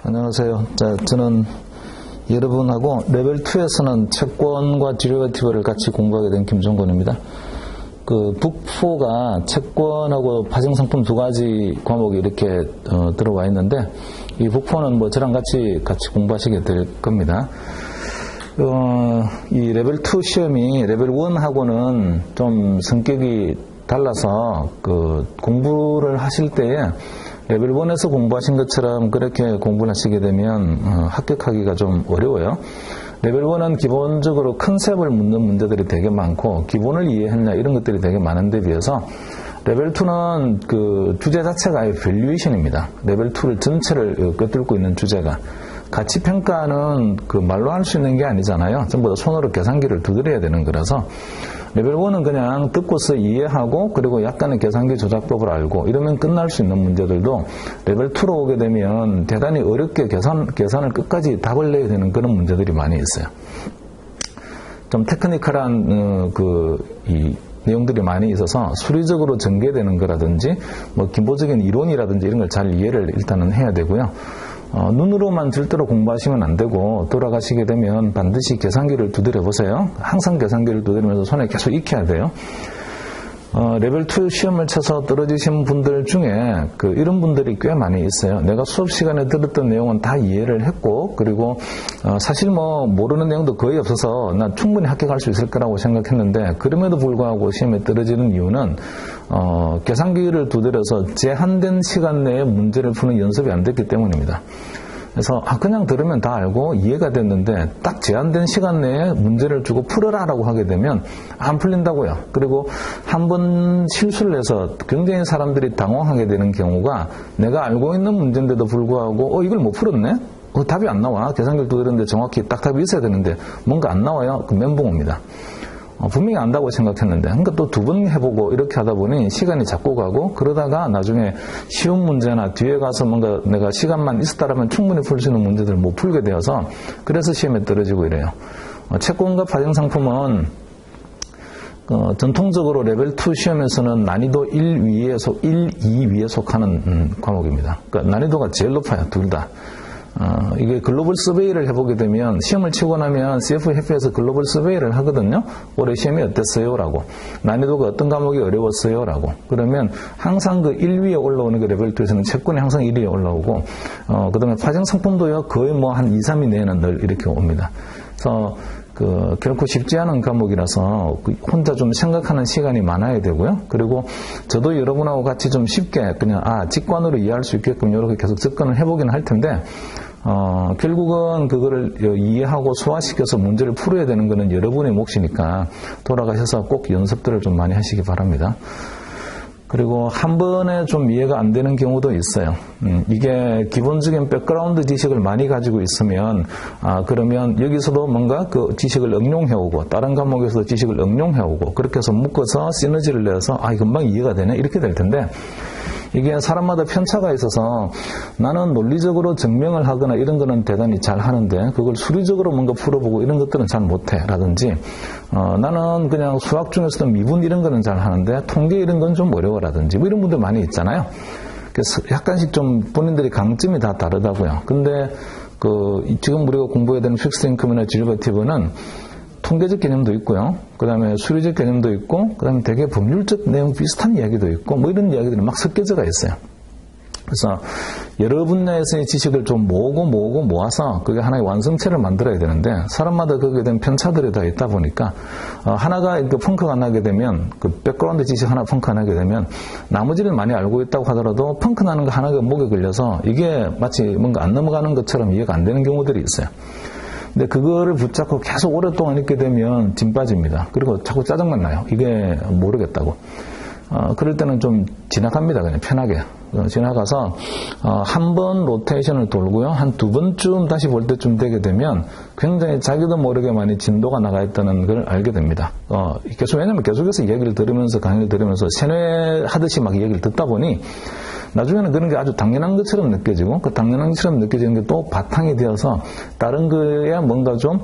안녕하세요. 저는 여러분하고 레벨 2에서는 채권과 디리버티브를 같이 공부하게 된 김종건입니다. 북4가 채권하고 파생상품 두 가지 과목이 이렇게 들어와 있는데, 이 북4는 저랑 같이 공부하시게 될 겁니다. 이 레벨 2 시험이 레벨 1하고는 좀 성격이 달라서 공부를 하실 때에 레벨 1에서 공부하신 것처럼 그렇게 공부를 하시게 되면 합격하기가 좀 어려워요. 레벨 1은 기본적으로 컨셉을 묻는 문제들이 되게 많고 기본을 이해했냐 이런 것들이 되게 많은데 비해서 레벨 2는 주제 자체가 아예 밸류에이션입니다. 레벨 2를 전체를 꿰뚫고 있는 주제가. 가치평가는 말로 할 수 있는 게 아니잖아요. 전부 다 손으로 계산기를 두드려야 되는 거라서 레벨 1은 그냥 듣고서 이해하고 그리고 약간의 계산기 조작법을 알고 이러면 끝날 수 있는 문제들도 레벨 2로 오게 되면 대단히 어렵게 계산을 끝까지 답을 내야 되는 그런 문제들이 많이 있어요. 좀 테크니컬한 이 내용들이 많이 있어서 수리적으로 전개되는 거라든지 기본적인 이론이라든지 이런 걸 잘 이해를 일단은 해야 되고요. 눈으로만 절대로 공부하시면 안 되고 돌아가시게 되면 반드시 계산기를 두드려 보세요. 항상 계산기를 두드리면서 손에 계속 익혀야 돼요. 레벨 2 시험을 쳐서 떨어지신 분들 중에 이런 분들이 꽤 많이 있어요. 내가 수업 시간에 들었던 내용은 다 이해를 했고 그리고 사실 모르는 내용도 거의 없어서 난 충분히 합격할 수 있을 거라고 생각했는데 그럼에도 불구하고 시험에 떨어지는 이유는 계산기를 두드려서 제한된 시간 내에 문제를 푸는 연습이 안 됐기 때문입니다. 그래서 그냥 들으면 다 알고 이해가 됐는데 딱 제한된 시간 내에 문제를 주고 풀어라라고 하게 되면 안 풀린다고요. 그리고 한번 실수를 해서 굉장히 사람들이 당황하게 되는 경우가 내가 알고 있는 문제인데도 불구하고 이걸 못 풀었네? 답이 안 나와. 계산기를 두드렸는데 정확히 딱 답이 있어야 되는데 뭔가 안 나와요. 멘붕 옵니다. 분명히 안다고 생각했는데 그러니까 또 두 번 해보고 이렇게 하다 보니 시간이 자꾸 가고 그러다가 나중에 쉬운 문제나 뒤에 가서 뭔가 내가 시간만 있었다면 충분히 풀 수 있는 문제들을 못 풀게 되어서 그래서 시험에 떨어지고 이래요. 채권과 파생상품은 전통적으로 레벨 2 시험에서는 난이도 1, 2 위에 속하는 과목입니다. 그러니까 난이도가 제일 높아요. 둘 다. 이게 글로벌 서베이를 해보게 되면 시험을 치고 나면 CFF에서 글로벌 서베이를 하거든요. 올해 시험이 어땠어요? 라고. 난이도가 어떤 과목이 어려웠어요? 라고. 그러면 항상 1위에 올라오는 레벨 2에서는 채권이 항상 1위에 올라오고 그 다음에 파생상품도요 거의 한 2, 3위 내에는 늘 이렇게 옵니다. 그래서 결코 쉽지 않은 과목이라서 혼자 좀 생각하는 시간이 많아야 되고요. 그리고 저도 여러분하고 같이 좀 쉽게 그냥 직관으로 이해할 수 있게끔 이렇게 계속 접근을 해보긴 할 텐데 결국은 그거를 이해하고 소화시켜서 문제를 풀어야 되는 거는 여러분의 몫이니까 돌아가셔서 꼭 연습들을 좀 많이 하시기 바랍니다. 그리고 한 번에 좀 이해가 안 되는 경우도 있어요. 이게 기본적인 백그라운드 지식을 많이 가지고 있으면 그러면 여기서도 뭔가 그 지식을 응용해오고 다른 과목에서도 지식을 응용해오고 그렇게 해서 묶어서 시너지를 내서 금방 이해가 되네 이렇게 될 텐데 이게 사람마다 편차가 있어서 나는 논리적으로 증명을 하거나 이런 거는 대단히 잘 하는데 그걸 수리적으로 뭔가 풀어보고 이런 것들은 잘 못해 라든지 나는 그냥 수학 중에서도 미분 이런 거는 잘 하는데 통계 이런 건 좀 어려워라든지 이런 분들 많이 있잖아요. 그래서 약간씩 좀 본인들이 강점이 다 다르다고요. 근데 지금 우리가 공부해야 되는 픽스드 인컴이나 디리버티브는 통계적 개념도 있고요. 그 다음에 수리적 개념도 있고, 그 다음에 되게 법률적 내용 비슷한 이야기도 있고, 이런 이야기들이 막 섞여져가 있어요. 그래서 여러 분야에서의 지식을 좀 모아서 그게 하나의 완성체를 만들어야 되는데, 사람마다 거기에 대한 편차들이 다 있다 보니까, 하나가 펑크가 나게 되면, 백그라운드 지식 하나 펑크가 나게 되면, 나머지는 많이 알고 있다고 하더라도 펑크 나는 거 하나가 목에 걸려서 이게 마치 뭔가 안 넘어가는 것처럼 이해가 안 되는 경우들이 있어요. 근데 그거를 붙잡고 계속 오랫동안 있게 되면 진 빠집니다. 그리고 자꾸 짜증만 나요. 이게 모르겠다고. 그럴 때는 좀 지나갑니다. 그냥 편하게. 지나가서 한 번 로테이션을 돌고요. 한 두 번쯤 다시 볼 때쯤 되게 되면 굉장히 자기도 모르게 많이 진도가 나가 있다는 걸 알게 됩니다. 왜냐면 계속해서 이야기를 들으면서 강의를 들으면서 세뇌하듯이 막 이야기를 듣다 보니 나중에는 그런 게 아주 당연한 것처럼 느껴지고 그 당연한 것처럼 느껴지는 게 또 바탕이 되어서 다른 거에 뭔가 좀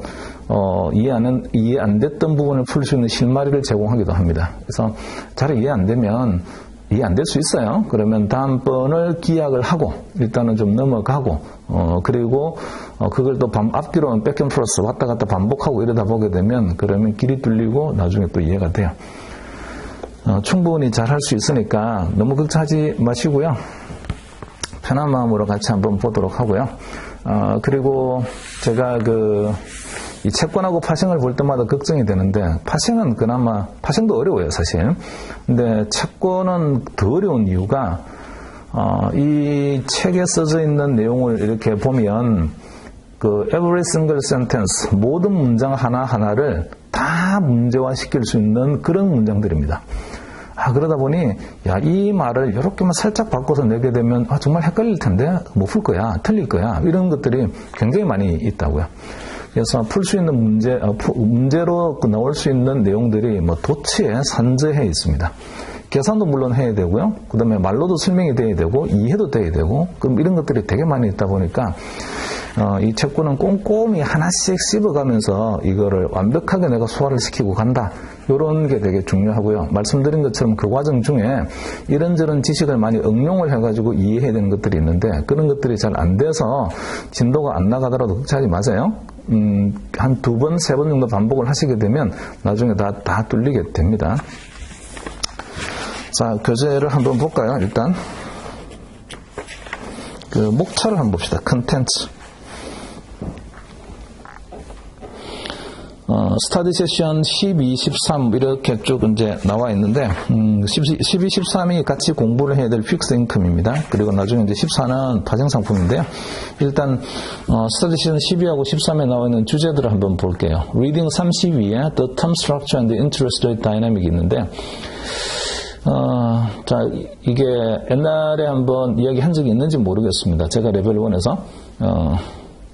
이해 안 됐던 부분을 풀 수 있는 실마리를 제공하기도 합니다. 그래서 잘 이해 안 되면 이해 안 될 수 있어요. 그러면 다음번을 기약을 하고 일단은 좀 넘어가고 그리고 그걸 또 앞뒤로 백앤프로스 왔다 갔다 반복하고 이러다 보게 되면 그러면 길이 뚫리고 나중에 또 이해가 돼요. 충분히 잘 할 수 있으니까 너무 걱정하지 마시고요. 편한 마음으로 같이 한번 보도록 하고요. 그리고 제가 이 채권하고 파생을 볼 때마다 걱정이 되는데, 파생은 그나마, 파생도 어려워요, 사실. 근데 채권은 더 어려운 이유가, 이 책에 써져 있는 내용을 이렇게 보면, every single sentence, 모든 문장 하나하나를 다 문제화 시킬 수 있는 그런 문장들입니다. 그러다 보니, 이 말을 이렇게만 살짝 바꿔서 내게 되면, 정말 헷갈릴 텐데, 못 풀 거야, 틀릴 거야, 이런 것들이 굉장히 많이 있다고요. 그래서 풀 수 있는 문제로 나올 수 있는 내용들이 도치에 산재해 있습니다. 계산도 물론 해야 되고요. 그 다음에 말로도 설명이 돼야 되고, 이해도 돼야 되고, 그럼 이런 것들이 되게 많이 있다 보니까, 이 책권은 꼼꼼히 하나씩 씹어가면서 이거를 완벽하게 내가 소화를 시키고 간다. 이런 게 되게 중요하고요. 말씀드린 것처럼 그 과정 중에 이런저런 지식을 많이 응용을 해가지고 이해해야 되는 것들이 있는데 그런 것들이 잘 안 돼서 진도가 안 나가더라도 걱정하지 마세요. 한 2번, 3번 정도 반복을 하시게 되면 나중에 다 뚫리게 됩니다. 자, 교재를 한번 볼까요? 일단 목차를 한번 봅시다. 컨텐츠. 스타디 세션 12, 13 이렇게 쭉 이제 나와 있는데 12, 13이 같이 공부를 해야 될 픽스 인컴입니다. 그리고 나중에 이제 14는 파생 상품인데요. 일단 스타디 세션 12하고 13에 나와 있는 주제들을 한번 볼게요. 리딩 32에 The Term Structure and the Interest Rate Dynamic 있는데 자, 이게 옛날에 한번 이야기한 적이 있는지 모르겠습니다. 제가 레벨 1에서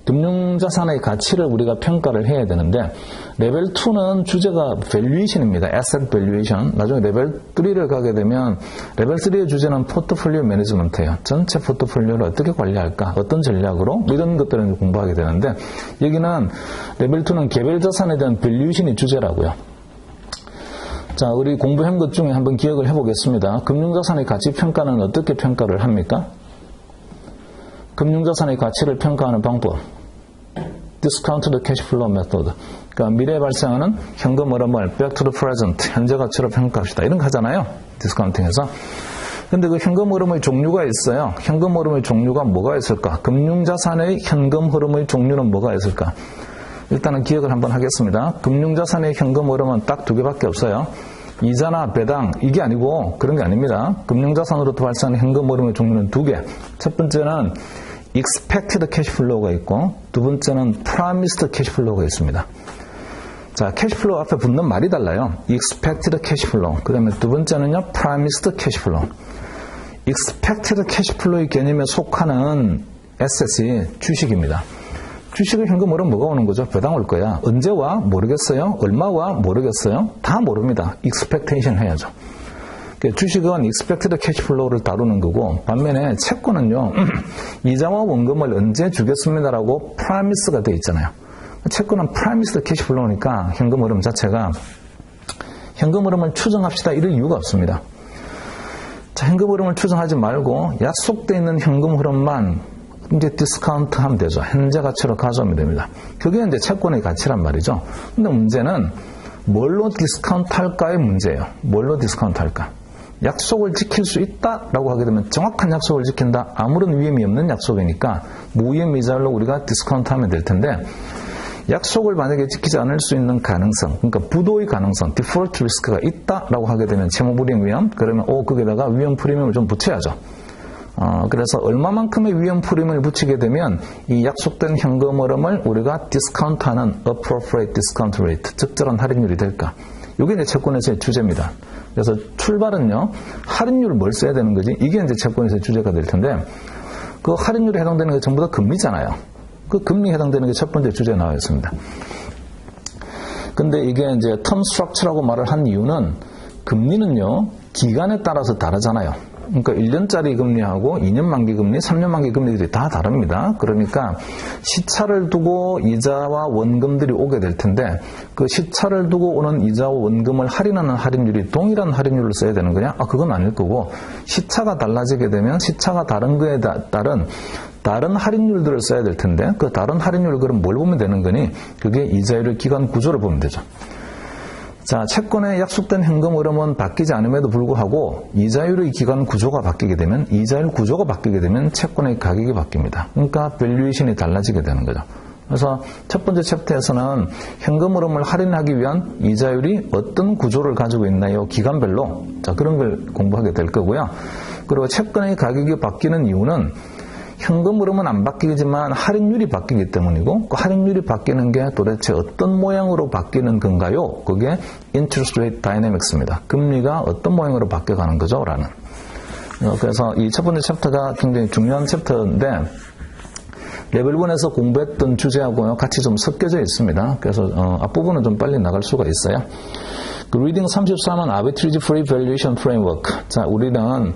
금융자산의 가치를 우리가 평가를 해야 되는데 레벨 2는 주제가 밸류에이션입니다. Asset Valuation. 나중에 레벨 3를 가게 되면 레벨 3의 주제는 포트폴리오 매니지먼트예요. 전체 포트폴리오를 어떻게 관리할까? 어떤 전략으로? 이런 것들을 공부하게 되는데 여기는 레벨 2는 개별 자산에 대한 밸류에이션이 주제라고요. 자, 우리 공부한 것 중에 한번 기억을 해보겠습니다. 금융자산의 가치 평가는 어떻게 평가를 합니까? 금융자산의 가치를 평가하는 방법. Discounted Cash Flow Method. 그러니까 미래에 발생하는 현금 흐름을 Back to the Present, 현재 가치로 평가합시다. 이런 거 하잖아요. 디스카운팅에서. 근데 그 현금 흐름의 종류가 있어요. 현금 흐름의 종류가 뭐가 있을까? 금융자산의 현금 흐름의 종류는 뭐가 있을까? 일단은 기억을 한번 하겠습니다. 금융자산의 현금 흐름은 딱 2개밖에 없어요. 이자나 배당, 이게 아니고 그런 게 아닙니다. 금융자산으로부터 발생하는 현금 흐름의 종류는 2개. 첫 번째는 expected cash flow가 있고 두 번째는 promised cash flow가 있습니다. 자, cash flow 앞에 붙는 말이 달라요. expected cash flow. 그 다음에 두 번째는요, promised cash flow. expected cash flow의 개념에 속하는 asset이 주식입니다. 주식의 현금 흐름 뭐가 오는 거죠? 배당 올 거야. 언제 와? 모르겠어요. 얼마 와? 모르겠어요. 다 모릅니다. expectation 해야죠. 주식은 expected cash flow를 다루는 거고 반면에 채권은요. 이자와 원금을 언제 주겠습니다라고 promise가 되어 있잖아요. 채권은 promised cash flow니까 현금 흐름 자체가 현금 흐름을 추정합시다 이럴 이유가 없습니다. 자, 현금 흐름을 추정하지 말고 약속되어 있는 현금 흐름만 이제 디스카운트 하면 되죠. 현재 가치로 가져오면 됩니다. 그게 이제 채권의 가치란 말이죠. 근데 문제는 뭘로 디스카운트 할까의 문제예요. 뭘로 디스카운트 할까? 약속을 지킬 수 있다라고 하게 되면 정확한 약속을 지킨다. 아무런 위험이 없는 약속이니까 무위험 이자로 우리가 디스카운트 하면 될 텐데 약속을 만약에 지키지 않을 수 있는 가능성, 그러니까 부도의 가능성, 디폴트 리스크가 있다라고 하게 되면 채무불이행 위험, 그러면 거기다가 위험 프리미엄을 좀 붙여야죠. 그래서 얼마만큼의 위험 프리미엄을 붙이게 되면 이 약속된 현금 흐름을 우리가 디스카운트하는 appropriate discount rate, 적절한 할인율이 될까? 이게 이제 채권에서의 주제입니다. 그래서 출발은요, 할인율을 뭘 써야 되는 거지? 이게 이제 채권에서의 주제가 될 텐데, 그 할인율에 해당되는 게 전부 다 금리잖아요. 그 금리에 해당되는 게 첫 번째 주제에 나와 있습니다. 근데 이게 이제 term structure라고 말을 한 이유는 금리는요, 기간에 따라서 다르잖아요. 그러니까 1년짜리 금리하고 2년 만기 금리, 3년 만기 금리들이 다 다릅니다. 그러니까 시차를 두고 이자와 원금들이 오게 될 텐데 그 시차를 두고 오는 이자와 원금을 할인하는 할인율이 동일한 할인율을 써야 되는 거냐? 그건 아닐 거고 시차가 달라지게 되면 시차가 다른 거에 따른 다른 할인율들을 써야 될 텐데 그 다른 할인율을 그럼 뭘 보면 되는 거니? 그게 이자율의 기간 구조를 보면 되죠. 자, 채권의 약속된 현금 흐름은 바뀌지 않음에도 불구하고 이자율의 기간 구조가 바뀌게 되면 이자율 구조가 바뀌게 되면 채권의 가격이 바뀝니다. 그러니까 밸류에이션이 달라지게 되는 거죠. 그래서 첫 번째 챕터에서는 현금 흐름을 할인하기 위한 이자율이 어떤 구조를 가지고 있나요? 기간별로. 자, 그런 걸 공부하게 될 거고요. 그리고 채권의 가격이 바뀌는 이유는 현금 흐름은 안 바뀌지만 할인율이 바뀌기 때문이고 그 할인율이 바뀌는 게 도대체 어떤 모양으로 바뀌는 건가요? 그게 interest rate dynamics입니다. 금리가 어떤 모양으로 바뀌어가는 거죠? 라는. 그래서 이 첫 번째 챕터가 굉장히 중요한 챕터인데 레벨 1에서 공부했던 주제하고 같이 좀 섞여져 있습니다. 그래서 앞부분은 좀 빨리 나갈 수가 있어요. 그 리딩 33은 Arbitrage Free Valuation Framework. 자, 우리는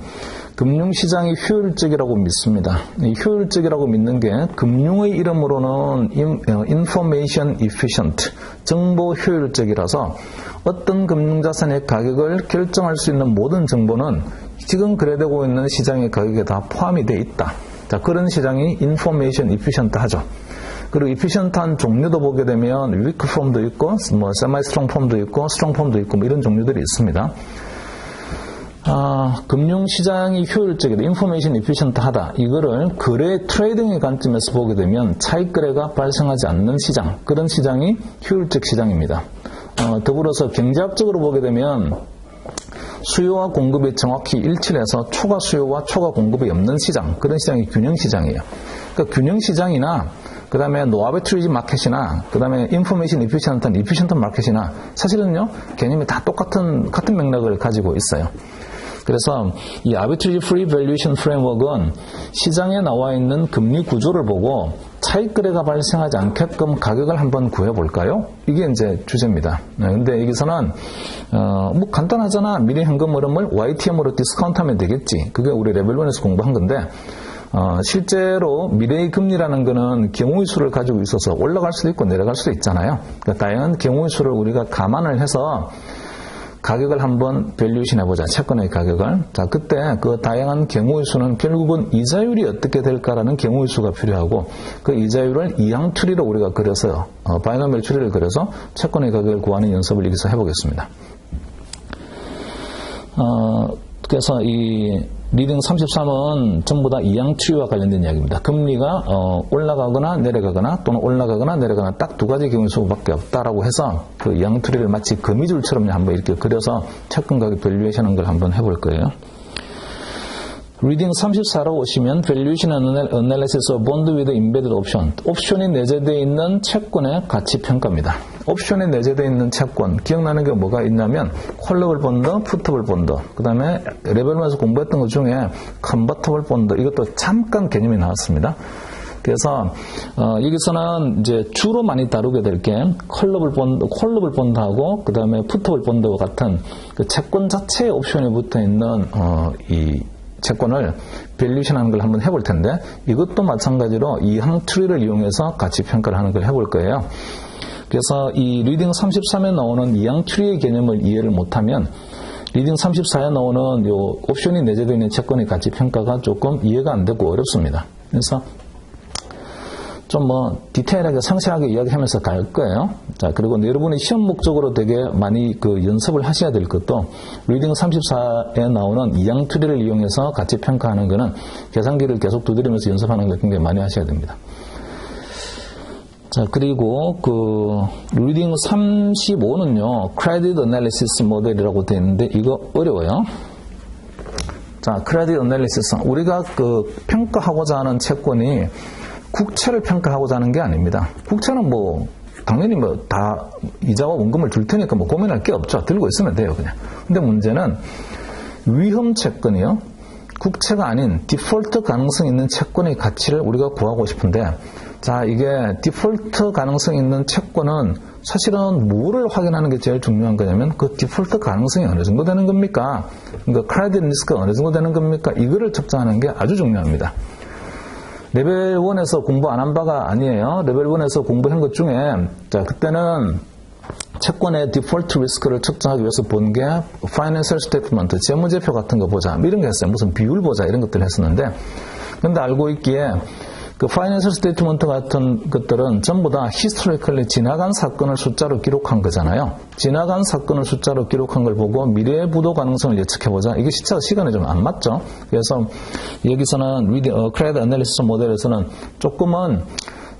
금융시장이 효율적이라고 믿습니다. 이 효율적이라고 믿는 게 금융의 이름으로는 Information Efficient, 정보 효율적이라서 어떤 금융자산의 가격을 결정할 수 있는 모든 정보는 지금 거래되고 있는 시장의 가격에 다 포함이 되어 있다. 자, 그런 시장이 Information Efficient 하죠. 그리고 efficient한 종류도 보게 되면 weak 폼도 있고, semi-strong 폼도 있고, strong 폼도 있고, 이런 종류들이 있습니다. 금융시장이 효율적이다, 인포메이션 이피션트하다. 이거를 거래 트레이딩의 관점에서 보게 되면 차익 거래가 발생하지 않는 시장, 그런 시장이 효율적 시장입니다. 더불어서 경제학적으로 보게 되면 수요와 공급이 정확히 일치를 해서 초과 수요와 초과 공급이 없는 시장, 그런 시장이 균형시장이에요. 그러니까 균형시장이나 그 다음에 노아비트리지 마켓이나 그 다음에 인포메이션 이피션트 마켓이나 사실은요 개념이 다 같은 맥락을 가지고 있어요. 그래서 이 Arbitrage Free Valuation Framework은 시장에 나와 있는 금리 구조를 보고 차익 거래가 발생하지 않게끔 가격을 한번 구해볼까요? 이게 이제 주제입니다. 근데 여기서는 뭐 간단하잖아. 미래 현금 흐름을 YTM으로 디스카운트하면 되겠지. 그게 우리 레벨 1에서 공부한 건데 실제로 미래의 금리라는 거는 경우의 수를 가지고 있어서 올라갈 수도 있고 내려갈 수도 있잖아요. 그러니까 다양한 경우의 수를 우리가 감안을 해서 가격을 한번 밸류에이션 해보자. 채권의 가격을. 자, 그때 그 다양한 경우의 수는 결국은 이자율이 어떻게 될까라는 경우의 수가 필요하고 그 이자율을 이항추리로 우리가 그려서 바이노미얼 추리를 그려서 채권의 가격을 구하는 연습을 여기서 해보겠습니다. 그래서 이 리딩 33은 전부 다 이항추리와 관련된 이야기입니다. 금리가 올라가거나 내려가거나 또는 올라가거나 내려가거나 딱 두 가지 경우의 수밖에 없다라고 해서 그 이항추리를 마치 거미줄처럼 한번 이렇게 그려서 채권 가격 밸류에이션 하는 걸 한번 해볼 거예요. 리딩 34로 오시면 Valuation Analysis of Bond with Embedded Option. 옵션이 내재되어 있는 채권의 가치 평가입니다. 옵션이 내재되어 있는 채권, 기억나는 게 뭐가 있냐면 콜러블 본드, 푸터블 본드, 그 다음에 레벨에서 공부했던 것 중에 컨버터블 본드, 이것도 잠깐 개념이 나왔습니다. 그래서 여기서는 이제 주로 많이 다루게 될 게 콜러블 본드하고 그 다음에 푸터블 본드와 같은 그 채권 자체에 옵션이 붙어 있는 이 채권을 밸류에이션 하는 걸 한번 해볼 텐데 이것도 마찬가지로 이항 트리를 이용해서 가치 평가를 하는 걸 해볼 거예요. 그래서 이 리딩 33에 나오는 이항 트리의 개념을 이해를 못하면 리딩 34에 나오는 요 옵션이 내재되어 있는 채권의 가치 평가가 조금 이해가 안 되고 어렵습니다. 그래서 좀 디테일하게 상세하게 이야기하면서 갈 거예요. 자, 그리고 여러분이 시험 목적으로 되게 많이 그 연습을 하셔야 될 것도 리딩 34에 나오는 이항 트리를 이용해서 가치 평가하는 거는 계산기를 계속 두드리면서 연습하는 걸 굉장히 많이 하셔야 됩니다. 자, 그리고 그 리딩 35는요. 크레딧 애널리시스 모델이라고 되어 있는데 이거 어려워요. 자, 크레딧 애널리시스. 우리가 그 평가하고자 하는 채권이 국채를 평가하고자 하는 게 아닙니다. 국채는 당연히 다 이자와 원금을 줄 테니까 고민할 게 없죠. 들고 있으면 돼요, 그냥. 근데 문제는 위험 채권이요. 국채가 아닌 디폴트 가능성 있는 채권의 가치를 우리가 구하고 싶은데 자, 이게 디폴트 가능성이 있는 채권은 사실은 뭐를 확인하는 게 제일 중요한 거냐면 그 디폴트 가능성이 어느 정도 되는 겁니까? 그러니까 크레딧 리스크가 어느 정도 되는 겁니까? 이거를 측정하는 게 아주 중요합니다. 레벨 1에서 공부 안 한 바가 아니에요. 레벨 1에서 공부한 것 중에 자, 그때는 채권의 디폴트 리스크를 측정하기 위해서 본 게 파이낸셜 스테이트먼트, 재무제표 같은 거 보자. 이런 게 했어요. 무슨 비율 보자 이런 것들을 했었는데 근데 알고 있기에 그 파이낸셜 스테이트먼트 같은 것들은 전부 다 히스토리컬리 지나간 사건을 숫자로 기록한 거잖아요. 지나간 사건을 숫자로 기록한 걸 보고 미래의 부도 가능성을 예측해보자. 이게 시간이 좀 안 맞죠. 그래서 여기서는 크레딧 애널리시스 모델에서는 조금은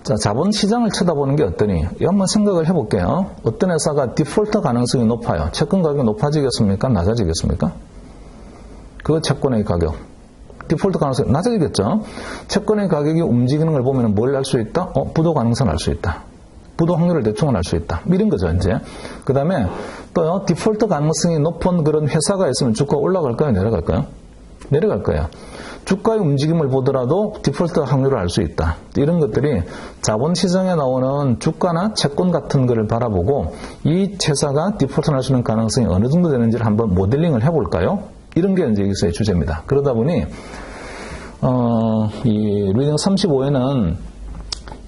자, 자본시장을 쳐다보는 게 어떠니? 한번 생각을 해볼게요. 어떤 회사가 디폴트 가능성이 높아요. 채권 가격이 높아지겠습니까? 낮아지겠습니까? 그 채권의 가격. 디폴트 가능성이 낮아지겠죠. 채권의 가격이 움직이는 걸 보면 뭘 알 수 있다? 부도 가능성을 알 수 있다. 부도 확률을 대충은 알 수 있다. 이런 거죠, 이제. 그 다음에 또 디폴트 가능성이 높은 그런 회사가 있으면 주가가 올라갈까요? 내려갈까요? 내려갈 거예요. 주가의 움직임을 보더라도 디폴트 확률을 알 수 있다. 이런 것들이 자본시장에 나오는 주가나 채권 같은 거를 바라보고 이 회사가 디폴트 날 수 있는 가능성이 어느 정도 되는지를 한번 모델링을 해볼까요? 이런 게 이제 여기서의 주제입니다. 그러다 보니 이 리딩 35에는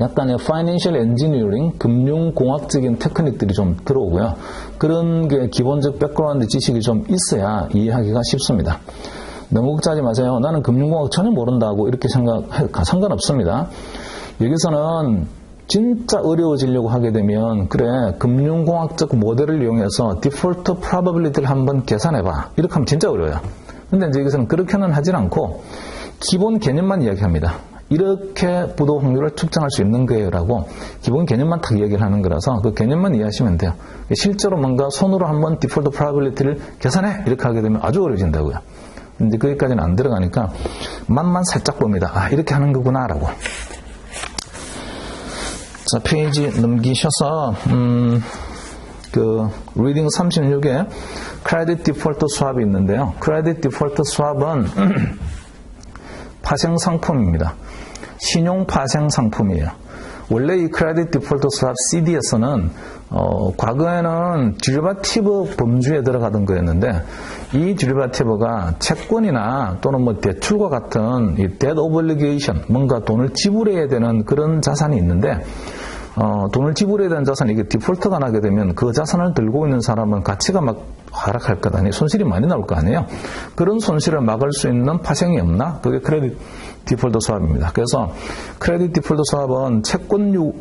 약간의 파이낸셜 엔지니어링, 금융공학적인 테크닉들이 좀 들어오고요. 그런 게 기본적 백그라운드 지식이 좀 있어야 이해하기가 쉽습니다. 너무 걱정하지 마세요. 나는 금융공학 전혀 모른다고 이렇게 상관없습니다. 여기서는 진짜 어려워지려고 하게 되면 그래 금융공학적 모델을 이용해서 디폴트 프로바빌리티를 한번 계산해봐. 이렇게 하면 진짜 어려워요. 근데 이제 여기서는 그렇게는 하진 않고 기본 개념만 이야기합니다. 이렇게 부도 확률을 측정할 수 있는 거예요 라고 기본 개념만 딱 이야기를 하는 거라서 그 개념만 이해하시면 돼요. 실제로 뭔가 손으로 한번 디폴트 프로바빌리티를 계산해 이렇게 하게 되면 아주 어려워진다고요. 근데 거기까지는 안 들어가니까 맛만 살짝 봅니다. 아, 이렇게 하는 거구나 라고. 자, 페이지 넘기셔서 그 리딩 36에 크레딧 디폴트 스왑이 있는데요. 크레딧 디폴트 스왑은 파생 상품입니다. 신용 파생 상품이에요. 원래 이 크레딧 디폴트 스왑 CD에서는 과거에는 디리버티브 범주에 들어가던 거였는데 이 디리버티브가 채권이나 또는 뭐 대출과 같은 이 debt obligation, 뭔가 돈을 지불해야 되는 그런 자산이 있는데 돈을 지불해야 되는 자산이 이게 디폴트가 나게 되면 그 자산을 들고 있는 사람은 가치가 막 하락할 것 아니에요. 손실이 많이 나올 거 아니에요. 그런 손실을 막을 수 있는 파생이 없나? 그게 크레딧 디폴트 스왑입니다. 그래서 크레딧 디폴트 스왑은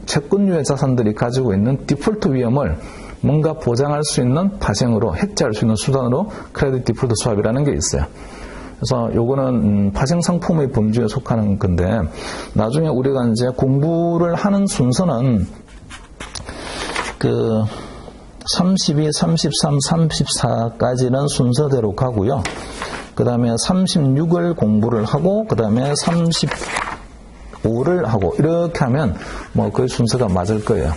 채권류의 자산들이 가지고 있는 디폴트 위험을 뭔가 보장할 수 있는 파생으로 해지할 수 있는 수단으로 크레딧 디폴트 스왑이라는 게 있어요. 그래서 요거는 파생 상품의 범주에 속하는 건데 나중에 우리가 이제 공부를 하는 순서는 그 32, 33, 34까지는 순서대로 가고요. 그 다음에 36을 공부를 하고 그 다음에 35를 하고 이렇게 하면 뭐 그 순서가 맞을 거예요.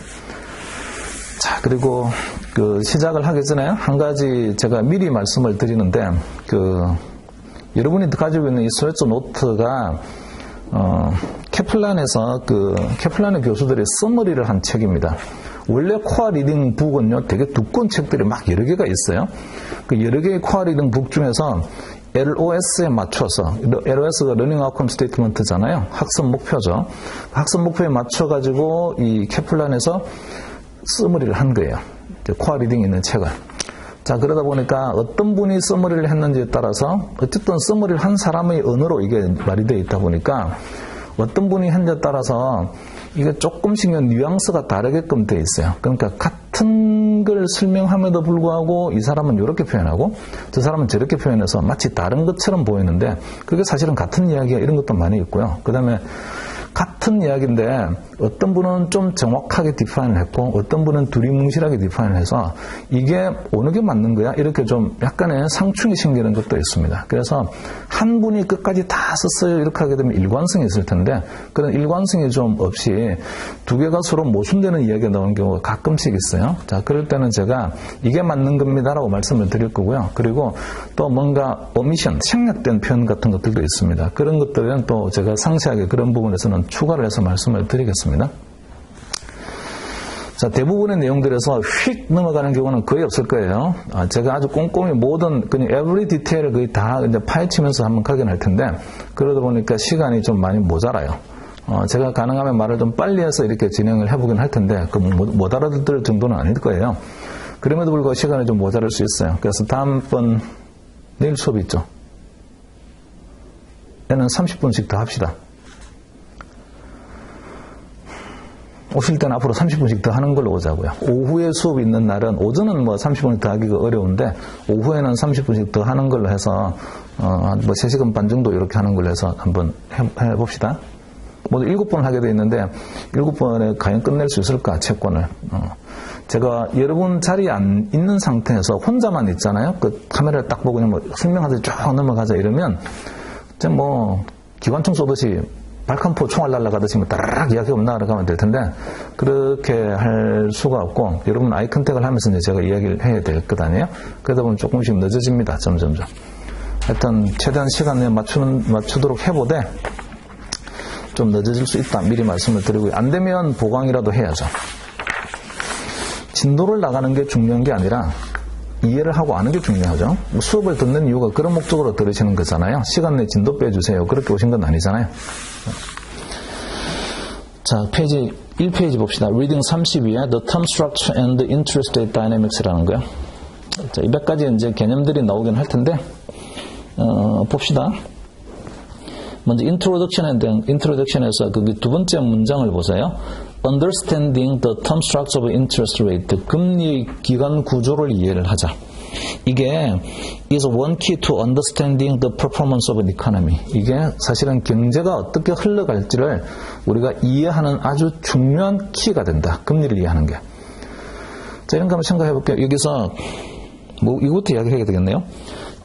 자, 그리고 그 시작을 하기 전에 한 가지 제가 미리 말씀을 드리는데 여러분이 가지고 있는 이 스웨츠 노트가 케플란에서 케플란의 교수들이 서머리를 한 책입니다. 원래 코어 리딩 북은요 되게 두꺼운 책들이 막 여러 개가 있어요. 그 여러 개의 코어 리딩 북 중에서 LOS에 맞춰서, LOS가 러닝 아웃컴 스테이트먼트잖아요. 학습 목표죠. 학습 목표에 맞춰가지고 이 케플란에서 서머리를 한 거예요. 코어 리딩이 있는 책을. 자, 그러다 보니까 어떤 분이 서머리를 했는지에 따라서 어쨌든 서머리를 한 사람의 언어로 이게 말이 되어 있다 보니까 어떤 분이 했는지에 따라서 이게 조금씩 뉘앙스가 다르게끔 되어 있어요. 그러니까 같은 걸 설명함에도 불구하고 이 사람은 이렇게 표현하고 저 사람은 저렇게 표현해서 마치 다른 것처럼 보이는데 그게 사실은 같은 이야기가 이런 것도 많이 있고요. 그 다음에 같은 이야기인데 어떤 분은 좀 정확하게 디파인을 했고 어떤 분은 두리뭉실하게 디파인을 해서 이게 어느 게 맞는 거야? 이렇게 좀 약간의 상충이 생기는 것도 있습니다. 그래서 한 분이 끝까지 다 썼어요. 이렇게 하게 되면 일관성이 있을 텐데 그런 일관성이 좀 없이 두 개가 서로 모순되는 이야기가 나오는 경우가 가끔씩 있어요. 자, 그럴 때는 제가 이게 맞는 겁니다라고 말씀을 드릴 거고요. 그리고 또 뭔가 오미션, 생략된 표현 같은 것들도 있습니다. 그런 것들은 또 제가 상세하게 그런 부분에서는 추가를 해서 말씀을 드리겠습니다. 자, 대부분의 내용들에서 휙 넘어가는 경우는 거의 없을 거예요. 제가 아주 꼼꼼히 모든, 그냥 every detail을 거의 다 이제 파헤치면서 한번 가긴 할 텐데, 그러다 보니까 시간이 좀 많이 모자라요. 제가 가능하면 말을 좀 빨리 해서 이렇게 진행을 해보긴 할 텐데, 못 알아들 정도는 아닐 거예요. 그럼에도 불구하고 시간이 좀 모자랄 수 있어요. 그래서 다음번, 내일 수업 있죠? 얘는 30분씩 더 합시다. 오실 때는 앞으로 30분씩 더 하는 걸로 오자고요. 오후에 수업이 있는 날은, 오전은 뭐 30분씩 더 하기가 어려운데, 오후에는 30분씩 더 하는 걸로 해서, 뭐 3시간 반 정도 이렇게 하는 걸로 해서 한번 해봅시다. 모두 7번 하게 돼 있는데, 7번에 과연 끝낼 수 있을까, 채권을. 제가 여러분 자리에 안 있는 상태에서 혼자만 있잖아요. 그 카메라를 딱 보고 그냥 뭐 설명하듯이 쫙 넘어가자 이러면, 뭐, 기관총 쏘듯이 발칸포 총알 날아가듯이 뭐 따라락 이야기가 나가면 될 텐데, 그렇게 할 수가 없고, 여러분 아이 컨택을 하면서 이제 제가 이야기를 해야 될 것 아니에요? 그러다 보면 조금씩 늦어집니다. 점점점. 하여튼, 최대한 시간 내에 맞추도록 해보되, 좀 늦어질 수 있다. 미리 말씀을 드리고요. 안 되면 보강이라도 해야죠. 진도를 나가는 게 중요한 게 아니라, 이해를 하고 아는 게 중요하죠. 수업을 듣는 이유가 그런 목적으로 들으시는 거잖아요. 시간 내에 진도 빼주세요. 그렇게 오신 건 아니잖아요. 자, 1페이지 봅시다. Reading 32에 The Term Structure and the Interstate Dynamics라는 거요. 자, 200가지 이제 개념들이 나오긴 할 텐데, 봅시다. 먼저 Introduction에서 그 두 번째 문장을 보세요. Understanding the term structure of interest rate. 금리 기간 구조를 이해를 하자. 이게 is one key to understanding the performance of an economy. 이게 사실은 경제가 어떻게 흘러갈지를 우리가 이해하는 아주 중요한 키가 된다. 금리를 이해하는 게. 자, 이런 거 한번 생각해 볼게요. 여기서 뭐 이것부터 이야기해야 되겠네요.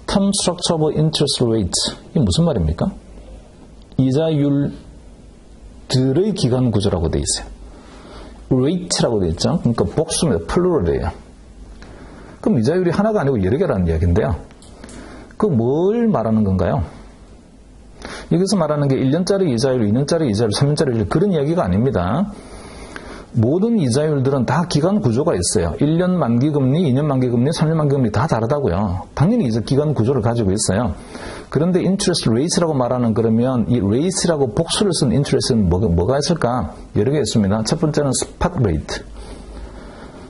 Term structure of interest rate. 이게 무슨 말입니까? 이자율들의 기간 구조라고 되어 있어요. rate라고 되어 있죠. 그러니까 복수입니다. 플루럴이에요. 그럼 이자율이 하나가 아니고 여러 개라는 이야기인데요. 그 뭘 말하는 건가요? 여기서 말하는 게 1년짜리 이자율, 2년짜리 이자율, 3년짜리 이자율 그런 이야기가 아닙니다. 모든 이자율들은 다 기간 구조가 있어요. 1년 만기금리, 2년 만기금리, 3년 만기금리 다 다르다고요. 당연히 이제 기간 구조를 가지고 있어요. 그런데 interest rate라고 말하는 그러면 이 rate라고 복수를 쓴 interest는 뭐가 있을까? 여러 개 있습니다. 첫 번째는 spot rate.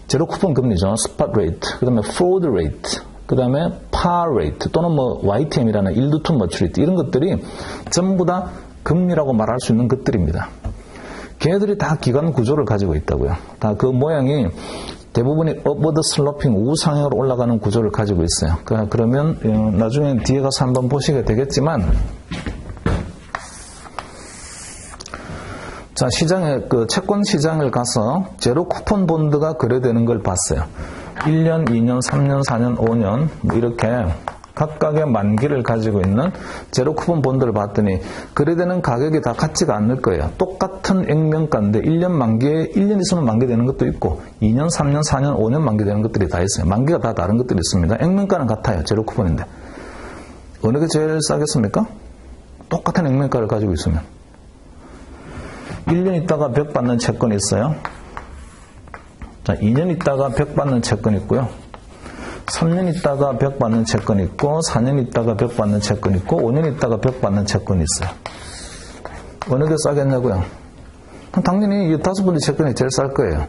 제로 쿠폰 금리죠. spot rate. 그 다음에 forward rate. 그 다음에 par rate 또는 뭐 YTM이라는 yield to maturity 이런 것들이 전부 다 금리라고 말할 수 있는 것들입니다. 걔네들이 다 기간 구조를 가지고 있다고요. 다 그 모양이 대부분이 upward sloping 우상향으로 올라가는 구조를 가지고 있어요. 그러면 나중에 뒤에 가서 한번 보시게 되겠지만 자, 시장에 채권 시장을 가서 제로 쿠폰 본드가 거래되는 걸 봤어요. 1년, 2년, 3년, 4년, 5년 뭐 이렇게 각각의 만기를 가지고 있는 제로 쿠폰 본드를 봤더니 거래되는 가격이 다 같지가 않을 거예요. 똑같은 액면가인데 1년 만기에 1년 있으면 만기되는 것도 있고 2년, 3년, 4년, 5년 만기되는 것들이 다 있어요. 만기가 다 다른 것들이 있습니다. 액면가는 같아요. 제로 쿠폰인데. 어느 게 제일 싸겠습니까? 똑같은 액면가를 가지고 있으면. 1년 있다가 100 받는 채권이 있어요. 자, 2년 있다가 100 받는 채권이 있고요. 3년 있다가 100 받는 채권이 있고 4년 있다가 100 받는 채권이 있고 5년 있다가 100 받는 채권이 있어요. 어느 게 싸겠냐고요? 당연히 이 5번째 채권이 제일 쌀 거예요.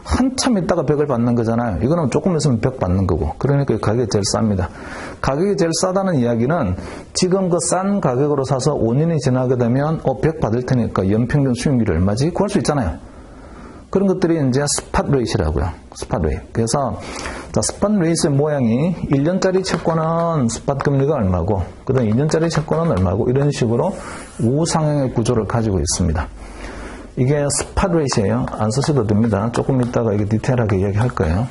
한참 있다가 100을 받는 거잖아요. 이거는 조금 있으면 100 받는 거고. 그러니까 가격이 제일 쌉니다. 가격이 제일 싸다는 이야기는 지금 그 싼 가격으로 사서 5년이 지나게 되면 100 받을 테니까 연평균 수익률이 얼마지? 구할 수 있잖아요. 그런 것들이 이제 스팟 레이트라고요. 스팟 레이트. 그래서 스팟 레이트의 모양이 1년짜리 채권은 스팟 금리가 얼마고 그 다음에 2년짜리 채권은 얼마고 이런 식으로 우상향의 구조를 가지고 있습니다. 이게 스팟 레이트예요. 안 쓰셔도 됩니다. 조금 이따가 이게 디테일하게 이야기할 거예요.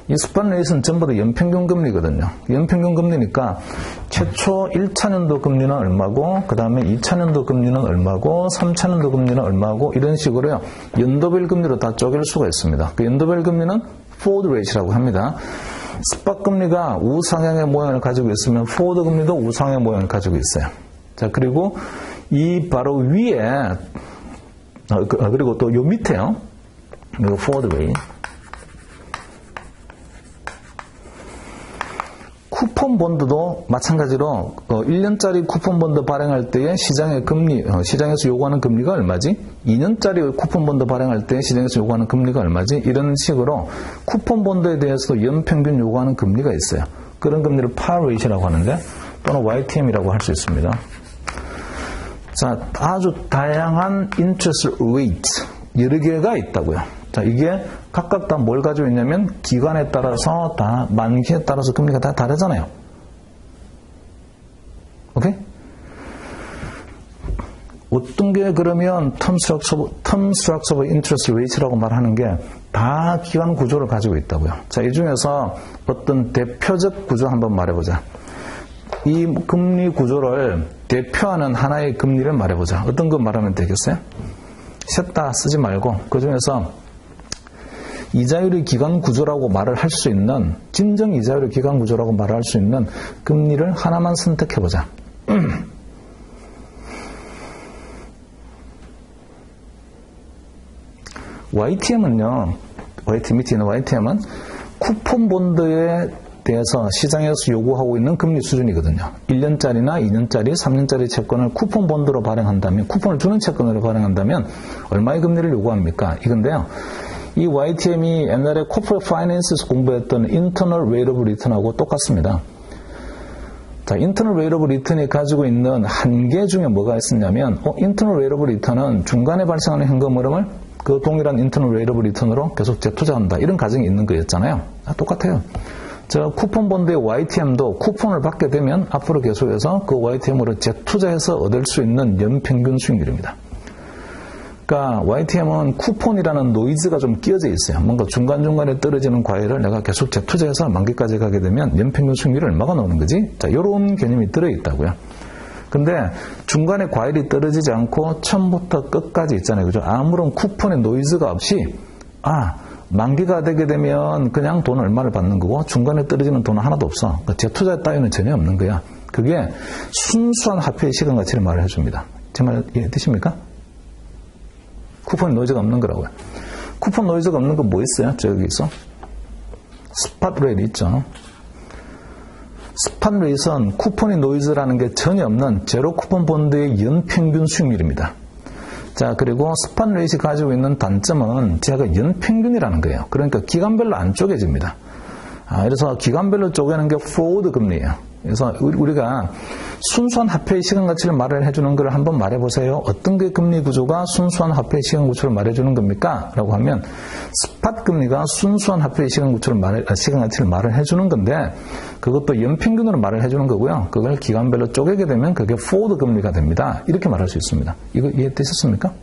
이 스팟 레이트는 전부 다 연평균 금리거든요. 연평균 금리니까 최초 1차년도 금리는 얼마고 그 다음에 2차년도 금리는 얼마고 3차년도 금리는 얼마고 이런 식으로요. 연도별 금리로 다 쪼갤 수가 있습니다. 그 연도별 금리는 forward rate라고 합니다. 스팟 금리가 우상향의 모양을 가지고 있으면 forward 금리도 우상향의 모양을 가지고 있어요. 자, 그리고 이 바로 위에, 그리고 또 요 밑에요. 이거 forward rate. 쿠폰 본드도 마찬가지로 1년짜리 쿠폰 본드 발행할 때의 시장의 금리, 시장에서 요구하는 금리가 얼마지? 2년짜리 쿠폰 본드 발행할 때 시장에서 요구하는 금리가 얼마지? 이런 식으로 쿠폰 본드에 대해서도 연평균 요구하는 금리가 있어요. 그런 금리를 par rate라고 하는데 또는 YTM이라고 할 수 있습니다. 자, 아주 다양한 interest rate 여러 개가 있다고요. 자, 이게 각각 다 뭘 가지고 있냐면 기간에 따라서 다 만기에 따라서 금리가 다 다르잖아요. 오케이? 어떤 게 그러면 term structure of interest rate라고 말하는 게 다 기간 구조를 가지고 있다고요. 자, 이 중에서 어떤 대표적 구조 한번 말해보자. 이 금리 구조를 대표하는 하나의 금리를 말해보자. 어떤 거 말하면 되겠어요? 셋 다 쓰지 말고 그 중에서 이자율의 기간 구조라고 말을 할 수 있는, 진정 이자율의 기간 구조라고 말을 할 수 있는 금리를 하나만 선택해보자. YTM은요, 밑에 있는 YTM은 쿠폰 본드에 대해서 시장에서 요구하고 있는 금리 수준이거든요. 1년짜리나 2년짜리, 3년짜리 채권을 쿠폰 본드로 발행한다면, 쿠폰을 주는 채권으로 발행한다면 얼마의 금리를 요구합니까? 이건데요. 이 YTM이 옛날에 Corporate Finance에서 공부했던 Internal Rate of Return하고 똑같습니다. 자, Internal Rate of Return이 가지고 있는 한계 중에 뭐가 있었냐면, Internal Rate of Return은 중간에 발생하는 현금 흐름을 그 동일한 Internal Rate of Return으로 계속 재투자한다. 이런 가정이 있는 거였잖아요. 똑같아요. 저 쿠폰 본드의 YTM도 쿠폰을 받게 되면 앞으로 계속해서 그 YTM으로 재투자해서 얻을 수 있는 연평균 수익률입니다. 그러니까 YTM은 쿠폰이라는 노이즈가 좀 끼어져 있어요. 뭔가 중간중간에 떨어지는 과열을 내가 계속 재투자해서 만기까지 가게 되면 연평균 수익률이 얼마가 나오는 거지? 자, 이런 개념이 들어있다고요. 근데 중간에 과열이 떨어지지 않고 처음부터 끝까지 있잖아요. 그죠? 아무런 쿠폰의 노이즈가 없이, 만기가 되게 되면 그냥 돈 얼마를 받는 거고 중간에 떨어지는 돈은 하나도 없어. 그러니까 재투자 따위는 전혀 없는 거야. 그게 순수한 화폐의 시간 가치를 말을 해줍니다. 제 말 이해되십니까? 쿠폰 노이즈가 없는 거라고요. 쿠폰 노이즈가 없는 거 뭐 있어요? 저기 있어. 스팟 레이트 있죠. 스팟 레이트는 쿠폰의 노이즈라는 게 전혀 없는 제로 쿠폰 본드의 연평균 수익률입니다. 자, 그리고 스팟 레이트가 가지고 있는 단점은 제가 연평균이라는 거예요. 그러니까 기간별로 안 쪼개집니다. 그래서 기간별로 쪼개는 게 forward 금리예요. 그래서 우리가 순수한 화폐의 시간 가치를 말을 해주는 걸 한번 말해보세요. 어떤 게 금리 구조가 순수한 화폐의 시간 구조를 말해주는 겁니까? 라고 하면 스팟 금리가 순수한 화폐의 시간 가치를 말을 해주는 건데 그것도 연평균으로 말을 해주는 거고요. 그걸 기간별로 쪼개게 되면 그게 forward 금리가 됩니다. 이렇게 말할 수 있습니다. 이거 이해되셨습니까?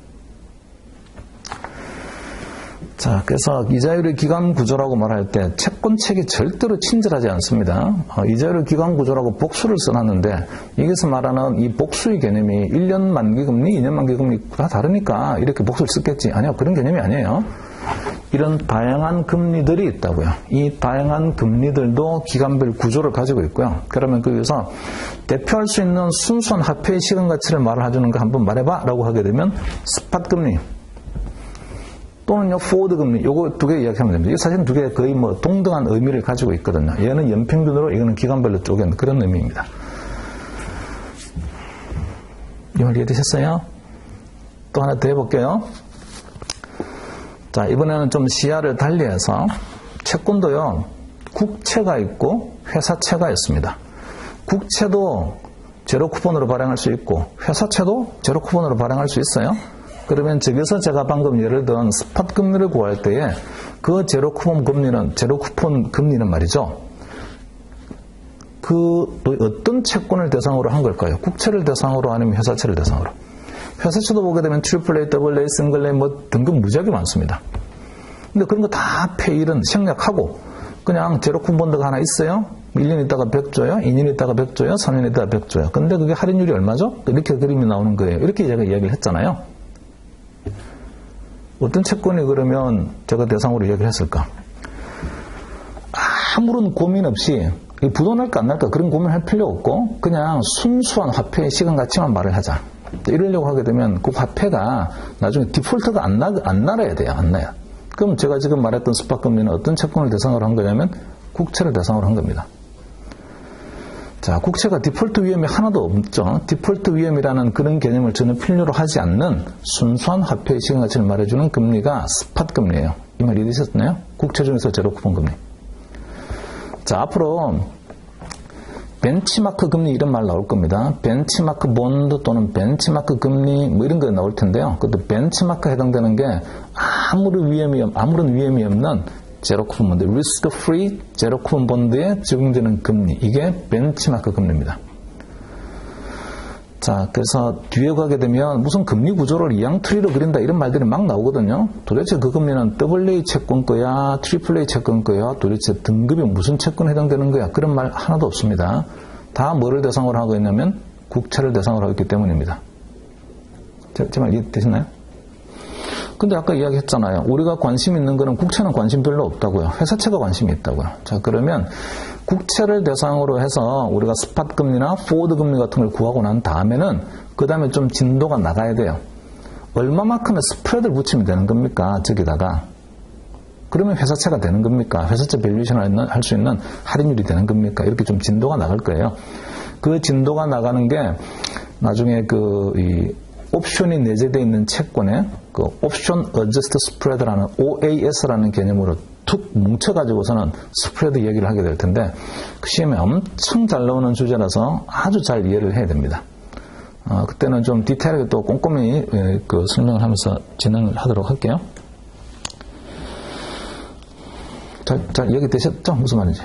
자, 그래서 이자율의 기간 구조라고 말할 때 채권책이 절대로 친절하지 않습니다. 이자율의 기간 구조라고 복수를 써놨는데 여기서 말하는 이 복수의 개념이 1년 만기금리, 2년 만기금리 다 다르니까 이렇게 복수를 썼겠지. 아니요, 그런 개념이 아니에요. 이런 다양한 금리들이 있다고요. 이 다양한 금리들도 기간별 구조를 가지고 있고요. 그러면 거기서 대표할 수 있는 순수한 화폐의 시간 가치를 말을 해주는 거 한번 말해봐 라고 하게 되면 스팟 금리 또는요, 포워드 금리, 요거 두 개 이야기하면 됩니다. 이 사실은 두 개 거의 뭐 동등한 의미를 가지고 있거든요. 얘는 연평균으로, 이거는 기간별로 쪼갠 그런 의미입니다. 이 말 이해되셨어요? 또 하나 더 해볼게요. 자, 이번에는 좀 시야를 달리해서 채권도요, 국채가 있고 회사채가 있습니다. 국채도 제로 쿠폰으로 발행할 수 있고 회사채도 제로 쿠폰으로 발행할 수 있어요. 그러면 저기서 제가 방금 예를 든 스팟 금리를 구할 때에 그 제로 쿠폰 금리는 말이죠. 그 어떤 채권을 대상으로 한 걸까요? 국채를 대상으로 아니면 회사채를 대상으로? 회사채도 보게 되면 트리플 A, 더블 A, 싱글 A 뭐 등급 무지하게 많습니다. 근데 그런 거 다 페일은 생략하고 그냥 제로 쿠폰 본드가 하나 있어요. 1년 있다가 100 줘요. 2년 있다가 100 줘요. 3년 있다가 100 줘요. 근데 그게 할인율이 얼마죠? 이렇게 그림이 나오는 거예요. 이렇게 제가 이야기를 했잖아요. 어떤 채권이 그러면 제가 대상으로 이야기를 했을까? 아무런 고민 없이 부도 날까 안 날까 그런 고민할 필요 없고 그냥 순수한 화폐의 시간 가치만 말을 하자. 이러려고 하게 되면 그 화폐가 나중에 디폴트가 안 날아야 돼요. 안 나요. 그럼 제가 지금 말했던 스팟 금리는 어떤 채권을 대상으로 한 거냐면 국채를 대상으로 한 겁니다. 자, 국채가 디폴트 위험이 하나도 없죠. 디폴트 위험이라는 그런 개념을 전혀 필요로 하지 않는 순수한 화폐의 시간가치를 말해주는 금리가 스팟 금리예요. 이 말 이해되셨나요? 국채 중에서 제로 쿠폰 금리. 자, 앞으로 벤치마크 금리 이런 말 나올 겁니다. 벤치마크 본드 또는 벤치마크 금리 뭐 이런 거 나올 텐데요. 그것도 벤치마크에 해당되는 게 아무런 위험이 없는 제로 쿠폰 본드, 리스크 프리 제로 쿠폰 본드에 적용되는 금리, 이게 벤치마크 금리입니다. 자, 그래서 뒤에 가게 되면 무슨 금리 구조를 이양트리로 그린다 이런 말들이 막 나오거든요. 도대체 그 금리는 AA 채권 거야, AAA 채권 거야, 도대체 등급이 무슨 채권에 해당되는 거야, 그런 말 하나도 없습니다. 다 뭐를 대상으로 하고 있냐면 국채를 대상으로 하고 있기 때문입니다. 제 말 이해되시나요? 근데 아까 이야기했잖아요. 우리가 관심 있는 거는 국채는 관심 별로 없다고요. 회사채가 관심이 있다고요. 자, 그러면 국채를 대상으로 해서 우리가 스팟 금리나 포워드 금리 같은 걸 구하고 난 다음에는 그 다음에 좀 진도가 나가야 돼요. 얼마만큼의 스프레드를 붙이면 되는 겁니까? 저기다가. 그러면 회사채가 되는 겁니까? 회사채 밸류에이션을 할 수 있는 할인율이 되는 겁니까? 이렇게 좀 진도가 나갈 거예요. 그 진도가 나가는 게 나중에 옵션이 내재되어 있는 채권에 그 옵션 어저스트 스프레드라는 OAS라는 개념으로 툭 뭉쳐가지고서는 스프레드 얘기를 하게 될 텐데 그 시험에 엄청 잘 나오는 주제라서 아주 잘 이해를 해야 됩니다. 그때는 좀 디테일하게 또 꼼꼼히 그 설명을 하면서 진행을 하도록 할게요. 잘 이해되셨죠? 무슨 말인지.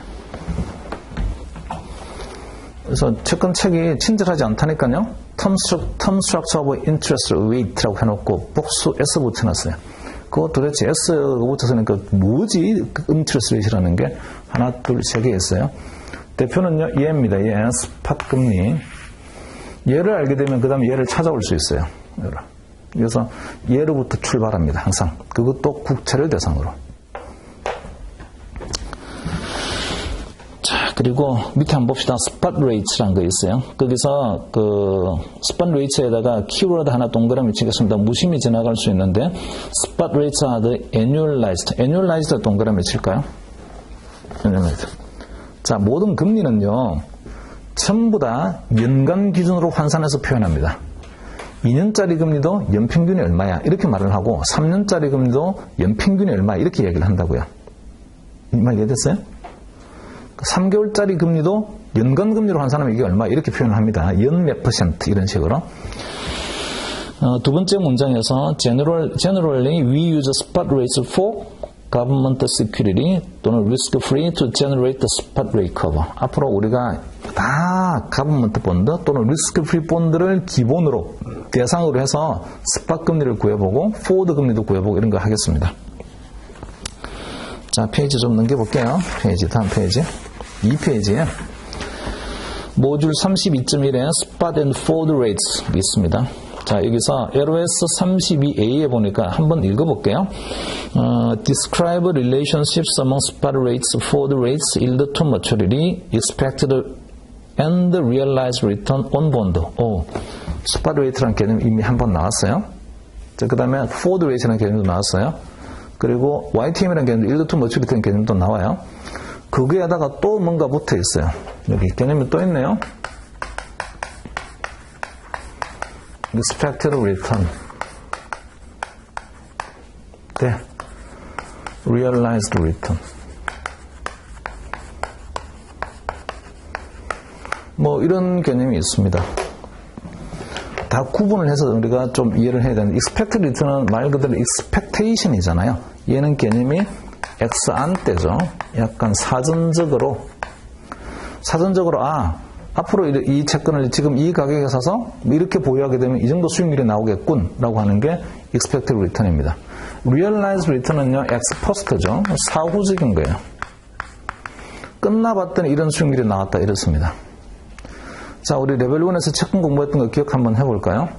그래서 채권 책이 친절하지 않다니까요. Term structure of interest rate라고 해놓고 복수 S 붙여놨어요. 그거 도대체 S가 붙여서니까 뭐지? interest rate라는 게 하나, 둘, 세 개 있어요. 대표는요, 얘입니다. 얘 스팟 금리. 얘를 알게 되면 그 다음에 얘를 찾아올 수 있어요. 그래서 얘로부터 출발합니다. 항상. 그것도 국채를 대상으로. 그리고 밑에 한번 봅시다. 스팟 레이츠라는 거 있어요. 거기서 그 스팟 레이츠에다가 키워드 하나 동그라미 치겠습니다. 무심히 지나갈 수 있는데 스팟 레이츠 are annualized. annualized 동그라미 칠까요? 자, 모든 금리는요. 전부 다 연간 기준으로 환산해서 표현합니다. 2년짜리 금리도 연평균이 얼마야 이렇게 말을 하고 3년짜리 금리도 연평균이 얼마야 이렇게 얘기를 한다고요. 이 말 이해됐어요? 3개월짜리 금리도 연간 금리로 환산하면 이게 얼마 이렇게 표현을 합니다. 연 몇 퍼센트 이런 식으로. 두 번째 문장에서 generally we use spot rates for government security 또는 risk free to generate the spot rate curve. 앞으로 우리가 다 government 본드 또는 risk free 본드를 기본으로 대상으로 해서 스팟 금리를 구해보고 포워드 금리도 구해보고 이런 거 하겠습니다. 자, 페이지 좀 넘겨볼게요. 다음 페이지. 2페이지에 모듈 32.1에 Spot and Forward Rates 있습니다. 자, 여기서 LOS 32A에 보니까 한번 읽어볼게요. Describe relationships among spot rates, forward rates, yield to maturity, expected and realized return on bond. 스팟 레이트라는 개념이 이미 한번 나왔어요. 자, 그 다음에 forward rate라는 개념도 나왔어요. 그리고 YTM이라는 개념도 yield to maturity라는 개념도 나와요. 거기에다가 또 뭔가 붙어 있어요. 여기 개념이 또 있네요. Expected return. 네. Realized return. 뭐 이런 개념이 있습니다. 다 구분을 해서 우리가 좀 이해를 해야 되는데 expected return은 말 그대로 expectation이잖아요. 얘는 개념이 ex ante죠. 약간 사전적으로 앞으로 이 채권을 지금 이 가격에 사서 이렇게 보유하게 되면 이 정도 수익률이 나오겠군 라고 하는 게 expected return입니다. realized return은요 ex post죠. 사후적인 거예요. 끝나봤더니 이런 수익률이 나왔다 이렇습니다. 자, 우리 레벨 1에서 채권 공부했던 거 기억 한번 해볼까요?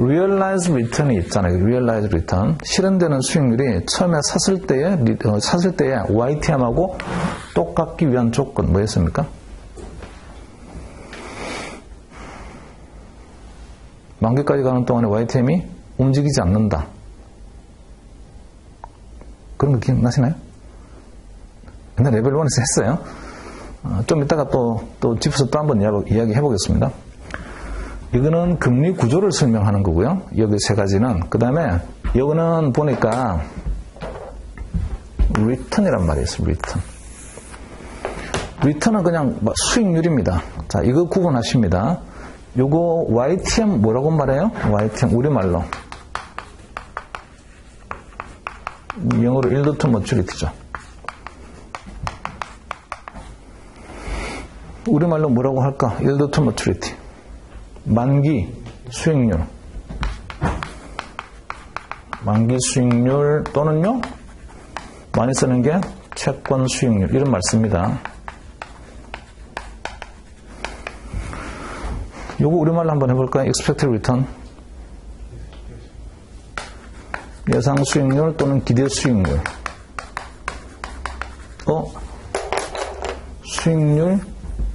realized return이 있잖아요. realized return. 실현되는 수익률이 처음에 샀을 때의 YTM하고 똑같기 위한 조건 뭐였습니까? 만기까지 가는 동안에 YTM이 움직이지 않는다. 그런 거 기억나시나요? 옛날 레벨 1에서 했어요. 좀 이따가 또 짚어서 또 한번 이야기 해보겠습니다. 이거는 금리 구조를 설명하는 거고요. 여기 세 가지는. 그 다음에 이거는 보니까 return이란 말이 있어요. return은 그냥 수익률입니다. 자, 이거 구분하십니다. 요거 YTM 뭐라고 말해요? YTM 우리말로 영어로 yield to maturity죠. 우리말로 뭐라고 할까? yield to maturity. 만기 수익률. 만기 수익률 또는요, 많이 쓰는 게 채권 수익률. 이런 말 씁니다. 요거 우리말로 한번 해볼까요? expected return. 예상 수익률 또는 기대 수익률.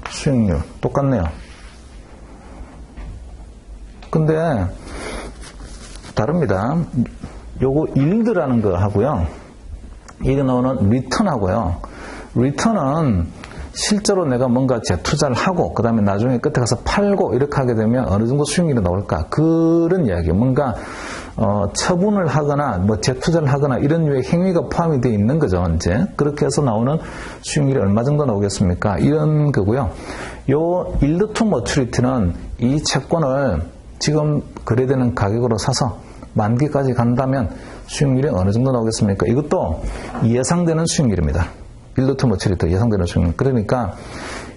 수익률. 똑같네요. 근데, 다릅니다. 요거 yield라는 거 하고요. 이거 나오는 return하고요. return은 실제로 내가 뭔가 재투자를 하고 그 다음에 나중에 끝에 가서 팔고 이렇게 하게 되면 어느 정도 수익률이 나올까, 그런 이야기예요. 뭔가 처분을 하거나 뭐 재투자를 하거나 이런 류의 행위가 포함이 되어 있는 거죠. 이제 그렇게 해서 나오는 수익률이 얼마 정도 나오겠습니까? 이런 거고요. 요 yield to maturity는 이 채권을 지금 거래되는 가격으로 사서 만기까지 간다면 수익률이 어느 정도 나오겠습니까? 이것도 예상되는 수익률입니다. yield to maturity 예상되는 수익률. 그러니까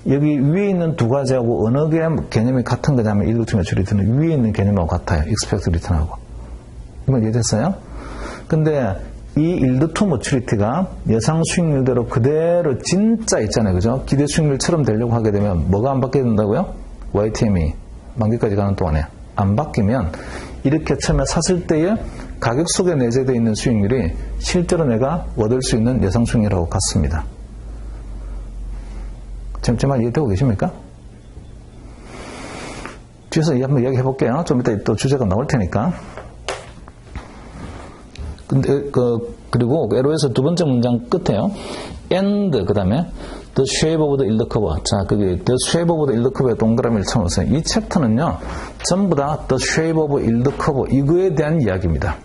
여기 위에 있는 두 가지하고 어느 게 개념이 같은 거냐면 yield to maturity는 위에 있는 개념하고 같아요. expected return하고. 이건 이해됐어요? 근데 이 yield to maturity가 예상 수익률대로 그대로 진짜 있잖아요. 그죠? 기대 수익률처럼 되려고 하게 되면 뭐가 안 바뀌게 된다고요? YTM이 만기까지 가는 동안에 안 바뀌면 이렇게 처음에 샀을 때의 가격 속에 내재되어 있는 수익률이 실제로 내가 얻을 수 있는 예상 수익률하고 같습니다. 지금 제 말 이해되고 계십니까? 뒤에서 한번 이야기 해볼게요. 좀 이따 또 주제가 나올 테니까. 근데 그리고 LO에서 두 번째 문장 끝에요. and 그 다음에 the shape of the yield curve. 자, 거기 the shape of the yield curve에 동그라미를 쳐놓으세요. 이 챕터는요, 전부 다 the shape of yield curve 이거에 대한 이야기입니다.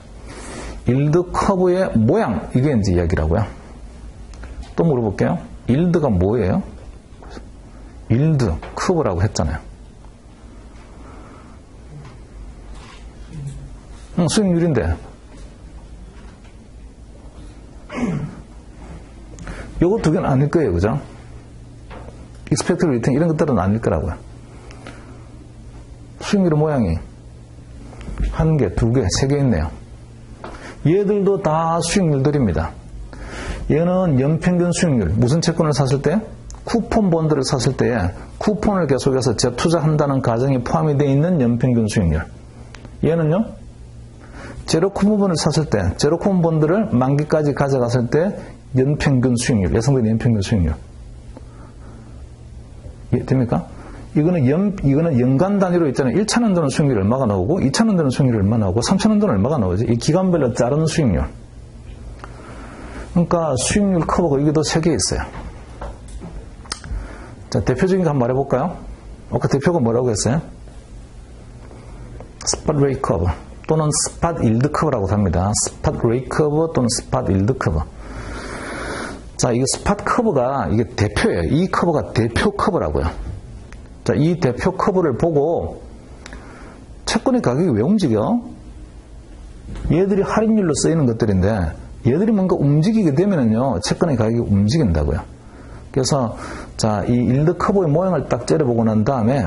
yield curve의 모양, 이게 이제 이야기라고요. 또 물어볼게요. yield가 뭐예요? yield curve라고 했잖아요. 수익률인데. 요거 두 개는 아닐 거예요. 그죠? expected return 이런 것들은 아닐 거라고요. 수익률의 모양이 한 개, 두 개, 세 개 있네요. 얘들도 다 수익률들입니다. 얘는 연평균 수익률. 무슨 채권을 샀을 때? 쿠폰 본드를 샀을 때에 쿠폰을 계속해서 재투자한다는 가정이 포함이 되어 있는 연평균 수익률. 얘는요? 제로 쿠폰 본드를 샀을 때, 제로 쿠폰 본드를 만기까지 가져갔을 때 연평균 수익률, 예상된 연평균 수익률. 이해됩니까? 이거는 연간 단위로 있잖아요. 1,000원들은 수익률이 얼마가 나오고, 2,000원들은 수익률이 얼마 나오고, 3,000원들은 얼마가 나오지? 이 기간별로 자른 수익률. 그러니까 수익률 커브가 이게 더 세 개 있어요. 자, 대표적인 거 한번 말해볼까요? 아까 대표가 뭐라고 했어요? 스팟 레이트 커브 또는 스팟 일드 커브라고 합니다. 스팟 레이트 커브 또는 스팟 일드 커브. 자, 이 스팟 커브가 이게 대표예요. 이 커브가 대표 커브라고요. 자, 이 대표 커브를 보고 채권의 가격이 왜 움직여? 얘들이 할인율로 쓰이는 것들인데 얘들이 뭔가 움직이게 되면은요, 채권의 가격이 움직인다고요. 그래서 자, 이 일드 커브의 모양을 딱 째려보고 난 다음에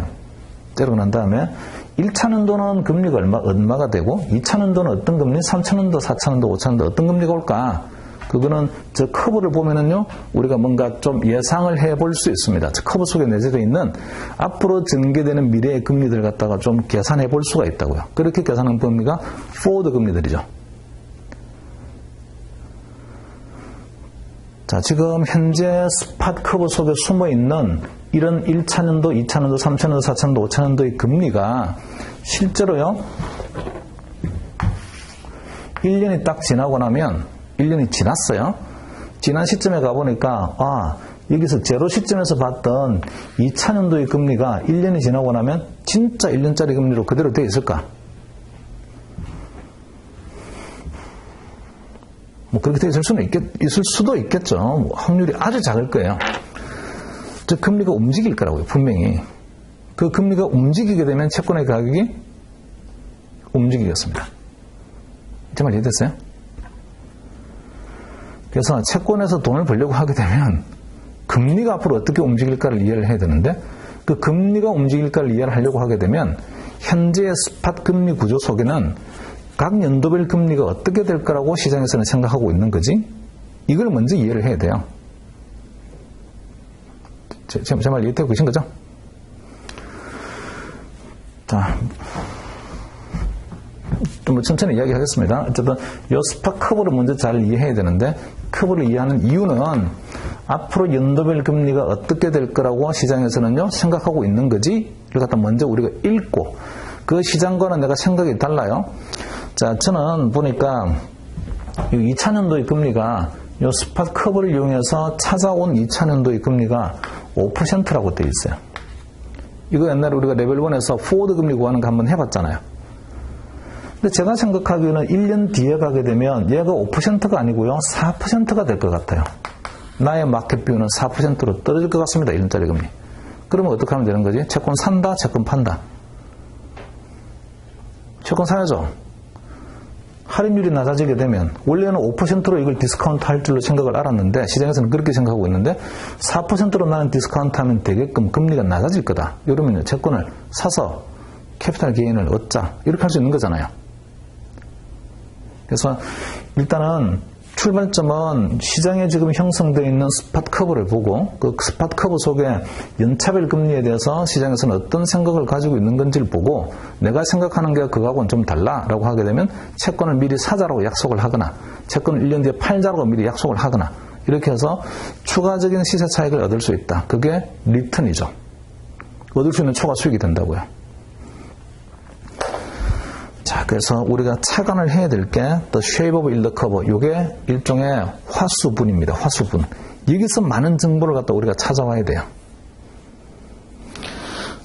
1,000원도는 금리가 얼마가 되고 2,000원도는 어떤 금리, 3,000원도, 4,000원도, 5,000원도 어떤 금리가 올까? 그거는 저 커브를 보면은요, 우리가 뭔가 좀 예상을 해볼 수 있습니다. 저 커브 속에 내재되어 있는 앞으로 전개되는 미래의 금리들 갖다가 좀 계산해 볼 수가 있다고요. 그렇게 계산한 범위가 포워드 금리들이죠. 자, 지금 현재 스팟 커브 속에 숨어있는 이런 1차년도, 2차년도, 3차년도, 4차년도, 5차년도의 금리가 실제로요, 1년이 딱 지나고 나면, 1년이 지났어요. 지난 시점에 가보니까, 여기서 제로 시점에서 봤던 2차년도의 금리가 1년이 지나고 나면 진짜 1년짜리 금리로 그대로 되어 있을까? 뭐 그렇게 되어 있을 수도 있겠죠. 뭐 확률이 아주 작을 거예요. 저 금리가 움직일 거라고요, 분명히. 그 금리가 움직이게 되면 채권의 가격이 움직이겠습니다. 제 말 이해됐어요? 그래서 채권에서 돈을 벌려고 하게 되면 금리가 앞으로 어떻게 움직일까를 이해를 해야 되는데, 그 금리가 움직일까를 이해를 하려고 하게 되면 현재의 스팟 금리 구조 속에는 각 연도별 금리가 어떻게 될 거라고 시장에서는 생각하고 있는 거지, 이걸 먼저 이해를 해야 돼요. 제 말 이해되고 계신 거죠? 자, 좀 천천히 이야기하겠습니다. 어쨌든 이 스팟 커브를 먼저 잘 이해해야 되는데, 커브를 이해하는 이유는 앞으로 연도별 금리가 어떻게 될 거라고 시장에서는요 생각하고 있는 거지, 이걸 갖다 먼저 우리가 읽고, 그 시장과는 내가 생각이 달라요. 자, 저는 보니까 2차년도의 금리가 이 스팟 커브를 이용해서 찾아온 2차년도의 금리가 5%라고 되어 있어요. 이거 옛날에 우리가 레벨 1에서 포워드 금리 구하는 거 한번 해봤잖아요. 근데 제가 생각하기에는 1년 뒤에 가게 되면 얘가 5%가 아니고요 4%가 될 것 같아요. 나의 마켓 뷰는 4%로 떨어질 것 같습니다. 1년짜리 금리. 그러면 어떻게 하면 되는 거지? 채권 산다, 채권 판다. 채권 사야죠. 할인율이 낮아지게 되면, 원래는 5%로 이걸 디스카운트 할 줄로 생각을 알았는데, 시장에서는 그렇게 생각하고 있는데, 4%로 나는 디스카운트 하면 되게끔 금리가 낮아질 거다. 이러면 채권을 사서 캐피탈 게인을 얻자. 이렇게 할 수 있는 거잖아요. 그래서 일단은 출발점은 시장에 지금 형성되어 있는 스팟 커브를 보고, 그 스팟 커브 속에 연차별 금리에 대해서 시장에서는 어떤 생각을 가지고 있는 건지를 보고, 내가 생각하는 게 그거하고는 좀 달라라고 하게 되면 채권을 미리 사자라고 약속을 하거나, 채권을 1년 뒤에 팔자라고 미리 약속을 하거나, 이렇게 해서 추가적인 시세 차익을 얻을 수 있다. 그게 리턴이죠. 얻을 수 있는 초과 수익이 된다고요. 자, 그래서 우리가 착안을 해야 될 게 The Shape of Yield Curve, 이게 일종의 화수분입니다. 화수분. 여기서 많은 정보를 갖다 우리가 찾아와야 돼요.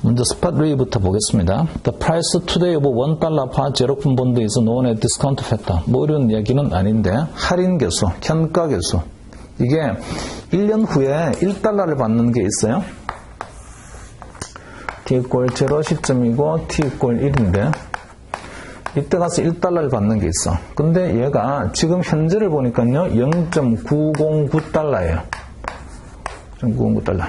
먼저 스팟 레이부터 보겠습니다. The price today of $1 per 제로품 본드 is known as discount factor. 뭐 이런 얘기는 아닌데, 할인 개수, 현가 개수. 이게 1년 후에 1달러를 받는 게 있어요. t = 0 시점이고 t = 1인데, 이때 가서 1달러를 받는 게 있어. 근데 얘가 지금 현재를 보니까요 0.909달러예요. 0.909달러.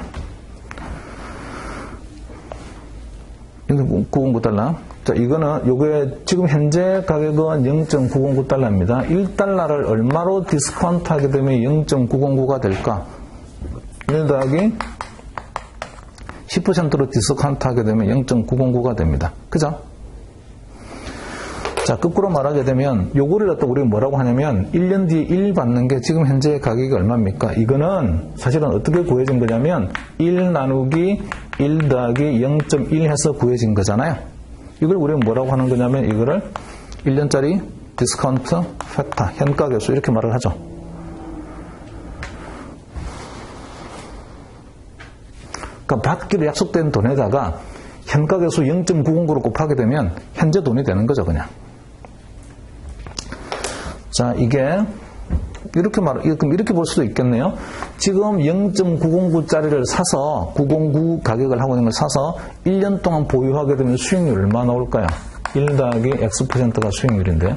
0.909달러. 자, 이거는 요게 지금 현재 가격은 0.909달러입니다. 1달러를 얼마로 디스카운트 하게 되면 0.909가 될까? 1 더하기 10%로 디스카운트 하게 되면 0.909가 됩니다. 그죠? 자, 거꾸로 말하게 되면 요거를 갖다 우리가 뭐라고 하냐면 1년 뒤에 1 받는 게 지금 현재 가격이 얼마입니까? 이거는 사실은 어떻게 구해진 거냐면 1 나누기 1 더하기 0.1 해서 구해진 거잖아요. 이걸 우리가 뭐라고 하는 거냐면 이거를 1년짜리 디스카운트 팩터, 현가 개수 이렇게 말을 하죠. 그러니까 받기로 약속된 돈에다가 현가 개수 0.909로 곱하게 되면 현재 돈이 되는 거죠, 그냥. 자, 이게 이렇게 볼 수도 있겠네요. 지금 0.909짜리를 사서 909 가격을 하고 있는 걸 사서 1년 동안 보유하게 되면 수익률 얼마 나올까요? 1 더하기 X%가 수익률인데,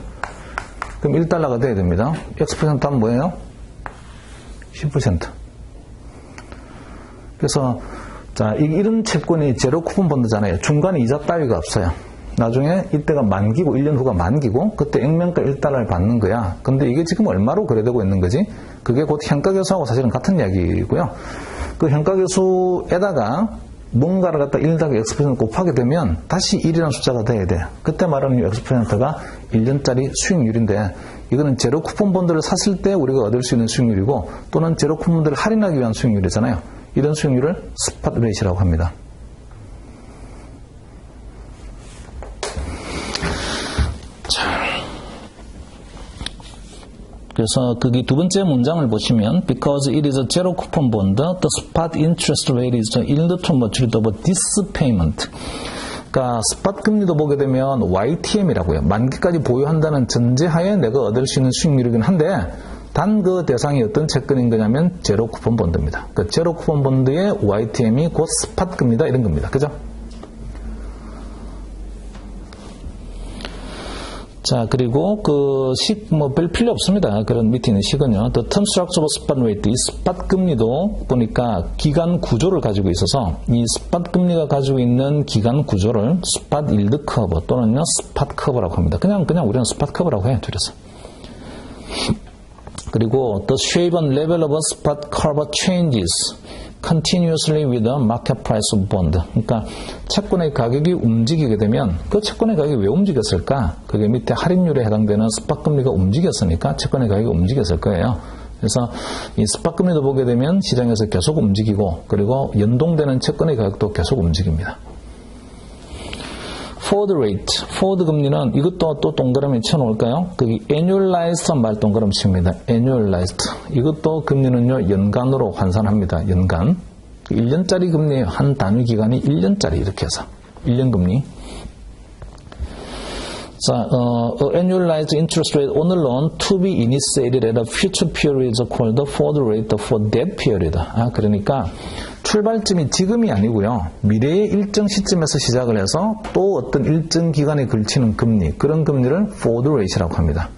그럼 1달러가 돼야 됩니다. X% 하면 뭐예요? 10%. 그래서 자, 이런 채권이 제로 쿠폰 본드잖아요. 중간에 이자 따위가 없어요. 나중에 이때가 만기고 1년 후가 만기고 그때 액면가 1달러를 받는 거야. 근데 이게 지금 얼마로 거래되고 있는 거지? 그게 곧 현가계수하고 사실은 같은 이야기고요. 그 현가계수에다가 뭔가를 갖다 1-X% 곱하게 되면 다시 1이라는 숫자가 돼야 돼. 그때 말하는 이 X%가 1년짜리 수익률인데 이거는 제로 쿠폰 본드를 샀을 때 우리가 얻을 수 있는 수익률이고 또는 제로 쿠폰 본드를 할인하기 위한 수익률이잖아요. 이런 수익률을 스팟 레이트라고 합니다. 그래서 거기 두 번째 문장을 보시면 Because it is a zero coupon bond, the spot interest rate is the yield to maturity of this payment. 그러니까 스팟 금리도 보게 되면 YTM이라고요. 만기까지 보유한다는 전제하에 내가 얻을 수 있는 수익률이긴 한데 단 그 대상이 어떤 채권인 거냐면 제로 쿠폰 본드입니다. 그 제로 쿠폰 본드의 YTM이 곧 스팟 금리다 이런 겁니다. 그죠? 자, 그리고 그 식, 별 필요 없습니다. 그런 밑에 있는 식은요. The term structure of spot rate. 이 스팟 금리도 보니까 기간 구조를 가지고 있어서 이 스팟 금리가 가지고 있는 기간 구조를 스팟 일드 커브 또는요, 스팟 커브라고 합니다. 그냥 우리는 스팟 커브라고 해요. 줄여서. 그리고 the shape and level of a spot curve changes continuously with the market price of bond. 그러니까 채권의 가격이 움직이게 되면 그 채권의 가격이 왜 움직였을까? 그게 밑에 할인율에 해당되는 스팟 금리가 움직였으니까 채권의 가격이 움직였을 거예요. 그래서 이 스팟 금리도 보게 되면 시장에서 계속 움직이고 그리고 연동되는 채권의 가격도 계속 움직입니다. Forward rate, forward 금리는 이것도 또 동그라미 쳐놓을까요? 거기 annualized 말 동그라미 칩니다. annualized. 이것도 금리는요, 연간으로 환산합니다. 연간. 1년짜리 금리 한 단위 기간이 1년짜리 이렇게 해서. 1년 금리. 자, annualized interest rate on a loan to be initiated at a future period is called the forward rate for that period. 그러니까 출발점이 지금이 아니고요. 미래의 일정 시점에서 시작을 해서 또 어떤 일정 기간에 걸치는 금리, 그런 금리를 forward rate라고 합니다.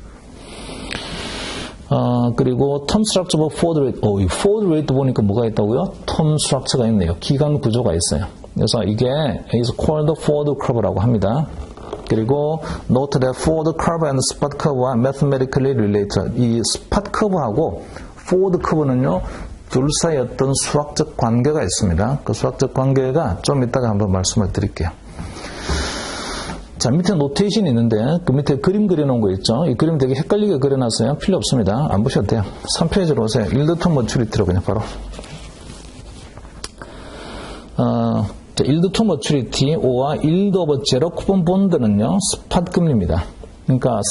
그리고 term structure of forward rate. 이 forward rate 보니까 뭐가 있다고요? term structure가 있네요. 기간 구조가 있어요. 그래서 이게 is called forward curve라고 합니다. 그리고 note that forward curve and spot curve와 mathematically related. 이 spot curve하고 forward curve는요. 둘 사이에 어떤 수학적 관계가 있습니다. 그 수학적 관계가 좀 이따가 한번 말씀을 드릴게요. 자, 밑에 노테이션이 있는데 그 밑에 그림 그려놓은 거 있죠? 이 그림 되게 헷갈리게 그려놨어요. 필요 없습니다. 안 보셔도 돼요. 3페이지로 오세요. yield to maturity 그냥 바로. 자, yield to maturity와 yield of zero coupon bond는요, 스팟 금리입니다. 그러니까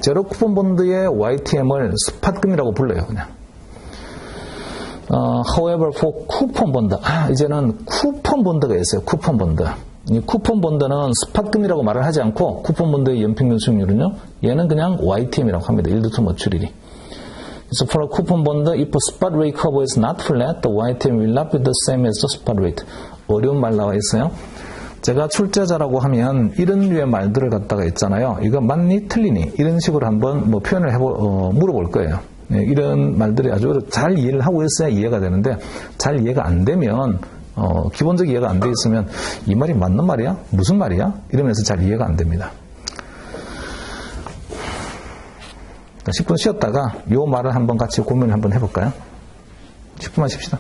제로 쿠폰 본드의 YTM을 스팟 금리라고 불러요, 그냥. However, for 쿠폰 본드. 이제는 쿠폰 본드가 있어요. 쿠폰 본드. 이 쿠폰 본드는 스팟 금리라고 말을 하지 않고 쿠폰 본드의 연평균 수익률은요. 얘는 그냥 YTM이라고 합니다. yield to maturity. So for a coupon bond, if a spot rate curve is not flat, the YTM will not be the same as the spot rate. 어려운 말 나와 있어요. 제가 출제자라고 하면 이런 류의 말들을 갖다가 있잖아요. 이거 맞니? 틀리니? 이런 식으로 한번 표현을 물어볼 거예요. 네, 이런 말들이 아주 잘 이해를 하고 있어야 이해가 되는데 잘 이해가 안 되면 기본적 이해가 안 돼 있으면 이 말이 맞는 말이야? 무슨 말이야? 이러면서 잘 이해가 안 됩니다. 10분 쉬었다가 이 말을 한번 같이 고민을 한번 해볼까요? 10분만 쉽시다.